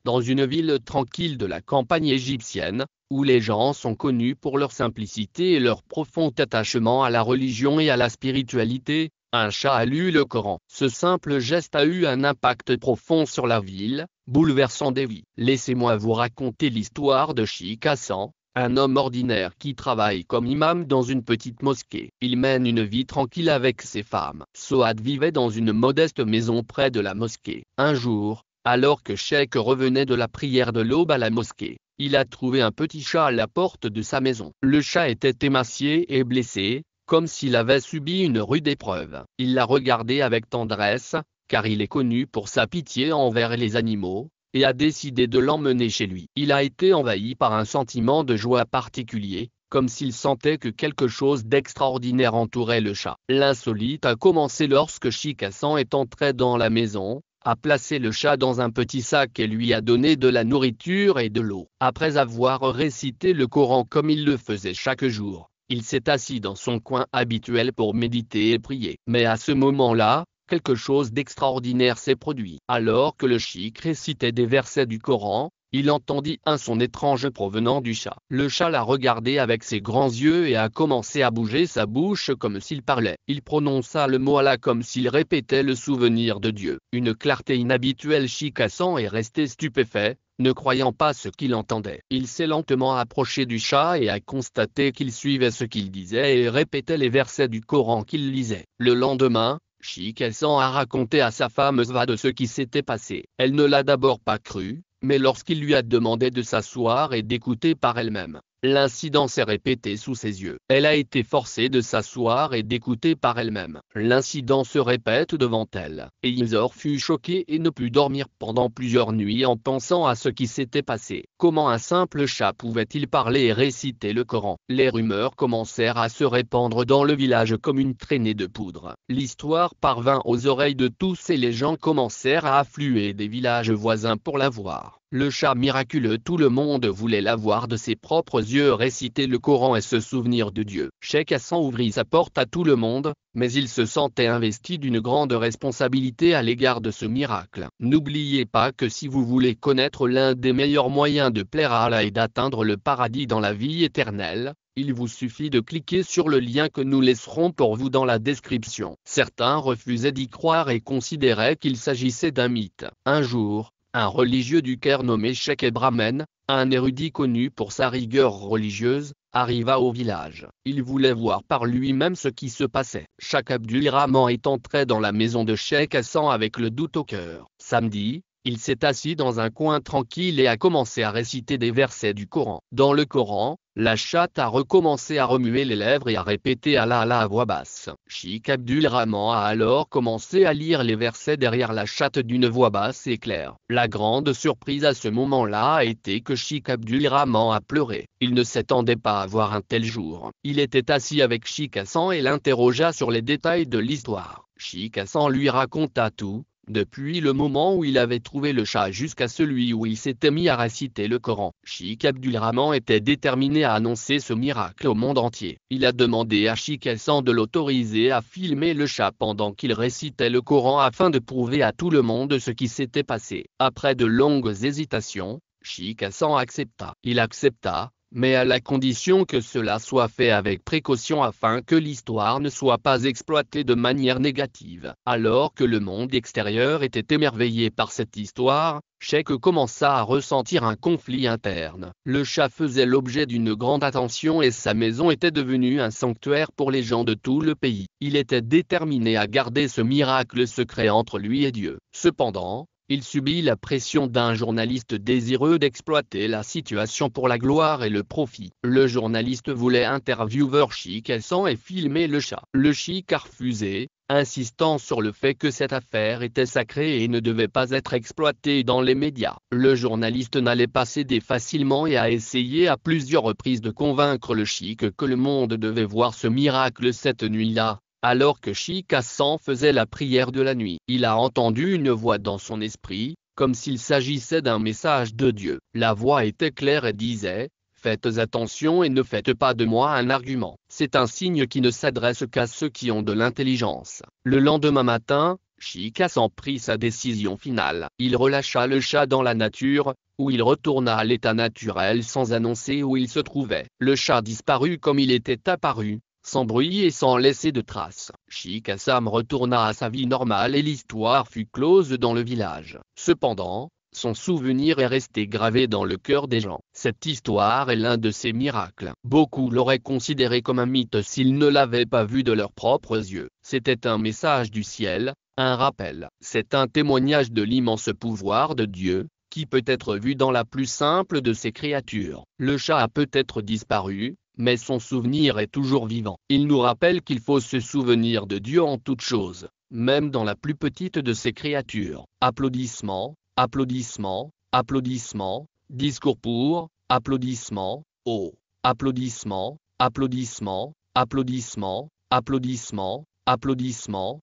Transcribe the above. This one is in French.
dans une ville tranquille de la campagne égyptienne, où les gens sont connus pour leur simplicité et leur profond attachement à la religion et à la spiritualité, un chat a lu le Coran. Ce simple geste a eu un impact profond sur la ville, bouleversant des vies. Laissez-moi vous raconter l'histoire de Sheikh Hassan, un homme ordinaire qui travaille comme imam dans une petite mosquée. Il mène une vie tranquille avec ses femmes. Soad vivait dans une modeste maison près de la mosquée. Un jour, alors que Sheikh revenait de la prière de l'aube à la mosquée, il a trouvé un petit chat à la porte de sa maison. Le chat était émacié et blessé, comme s'il avait subi une rude épreuve. Il l'a regardé avec tendresse, car il est connu pour sa pitié envers les animaux, et a décidé de l'emmener chez lui. Il a été envahi par un sentiment de joie particulier, comme s'il sentait que quelque chose d'extraordinaire entourait le chat. L'insolite a commencé lorsque Sheikh Hassan est entré dans la maison, a placé le chat dans un petit sac et lui a donné de la nourriture et de l'eau. Après avoir récité le Coran comme il le faisait chaque jour, il s'est assis dans son coin habituel pour méditer et prier. Mais à ce moment-là, quelque chose d'extraordinaire s'est produit. Alors que le cheikh récitait des versets du Coran, il entendit un son étrange provenant du chat. Le chat l'a regardé avec ses grands yeux et a commencé à bouger sa bouche comme s'il parlait. Il prononça le mot Allah comme s'il répétait le souvenir de Dieu. Une clarté inhabituelle. Sheikh Hassan est resté stupéfait, ne croyant pas ce qu'il entendait. Il s'est lentement approché du chat et a constaté qu'il suivait ce qu'il disait et répétait les versets du Coran qu'il lisait. Le lendemain, Sheikh Hassan a raconté à sa femme Zva de ce qui s'était passé. Elle ne l'a d'abord pas cru, mais lorsqu'il lui a demandé de s'asseoir et d'écouter par elle-même, l'incident s'est répété sous ses yeux. Elle a été forcée de s'asseoir et d'écouter par elle-même. L'incident se répète devant elle. Et Yizor fut choqué et ne put dormir pendant plusieurs nuits en pensant à ce qui s'était passé. Comment un simple chat pouvait-il parler et réciter le Coran? Les rumeurs commencèrent à se répandre dans le village comme une traînée de poudre. L'histoire parvint aux oreilles de tous et les gens commencèrent à affluer des villages voisins pour la voir. Le chat miraculeux, tout le monde voulait la voir de ses propres yeux réciter le Coran et se souvenir de Dieu. Sheikh Hassan ouvrit sa porte à tout le monde, mais il se sentait investi d'une grande responsabilité à l'égard de ce miracle. N'oubliez pas que si vous voulez connaître l'un des meilleurs moyens de plaire à Allah et d'atteindre le paradis dans la vie éternelle, il vous suffit de cliquer sur le lien que nous laisserons pour vous dans la description. Certains refusaient d'y croire et considéraient qu'il s'agissait d'un mythe. Un jour, un religieux du Caire nommé Cheikh Ebrahmen, un érudit connu pour sa rigueur religieuse, arriva au village. Il voulait voir par lui-même ce qui se passait. Cheikh Abdulrahman est entré dans la maison de Sheikh Hassan avec le doute au cœur. Samedi, il s'est assis dans un coin tranquille et a commencé à réciter des versets du Coran. Dans le Coran, la chatte a recommencé à remuer les lèvres et à répéter Allah Allah à voix basse. Sheikh Abdulrahman a alors commencé à lire les versets derrière la chatte d'une voix basse et claire. La grande surprise à ce moment-là a été que Sheikh Abdulrahman a pleuré. Il ne s'attendait pas à voir un tel jour. Il était assis avec Sheikh Hassan et l'interrogea sur les détails de l'histoire. Sheikh Hassan lui raconta tout, depuis le moment où il avait trouvé le chat jusqu'à celui où il s'était mis à réciter le Coran. Sheikh Abdulrahman était déterminé à annoncer ce miracle au monde entier. Il a demandé à Sheikh Hassan de l'autoriser à filmer le chat pendant qu'il récitait le Coran afin de prouver à tout le monde ce qui s'était passé. Après de longues hésitations, Sheikh Hassan accepta. Il accepta, mais à la condition que cela soit fait avec précaution afin que l'histoire ne soit pas exploitée de manière négative. Alors que le monde extérieur était émerveillé par cette histoire, Sheikh commença à ressentir un conflit interne. Le chat faisait l'objet d'une grande attention et sa maison était devenue un sanctuaire pour les gens de tout le pays. Il était déterminé à garder ce miracle secret entre lui et Dieu. Cependant, il subit la pression d'un journaliste désireux d'exploiter la situation pour la gloire et le profit. Le journaliste voulait interviewer Sheikh Hassan et filmer le chat. Le cheikh a refusé, insistant sur le fait que cette affaire était sacrée et ne devait pas être exploitée dans les médias. Le journaliste n'allait pas céder facilement et a essayé à plusieurs reprises de convaincre le cheikh que le monde devait voir ce miracle cette nuit-là. Alors que Sheikh Hassan faisait la prière de la nuit, il a entendu une voix dans son esprit, comme s'il s'agissait d'un message de Dieu. La voix était claire et disait « Faites attention et ne faites pas de moi un argument. C'est un signe qui ne s'adresse qu'à ceux qui ont de l'intelligence. » Le lendemain matin, Chicas prit sa décision finale. Il relâcha le chat dans la nature, où il retourna à l'état naturel sans annoncer où il se trouvait. Le chat disparut comme il était apparu, sans bruit et sans laisser de traces. Chicasam retourna à sa vie normale et l'histoire fut close dans le village. Cependant, son souvenir est resté gravé dans le cœur des gens. Cette histoire est l'un de ces miracles. Beaucoup l'auraient considéré comme un mythe s'ils ne l'avaient pas vu de leurs propres yeux. C'était un message du ciel, un rappel. C'est un témoignage de l'immense pouvoir de Dieu, qui peut être vu dans la plus simple de ses créatures. Le chat a peut-être disparu, mais son souvenir est toujours vivant. Il nous rappelle qu'il faut se souvenir de Dieu en toutes choses, même dans la plus petite de ses créatures. Applaudissements, applaudissements, applaudissements, discours pour, applaudissements, oh, applaudissements, applaudissements, applaudissements, applaudissements, applaudissements, applaudissements.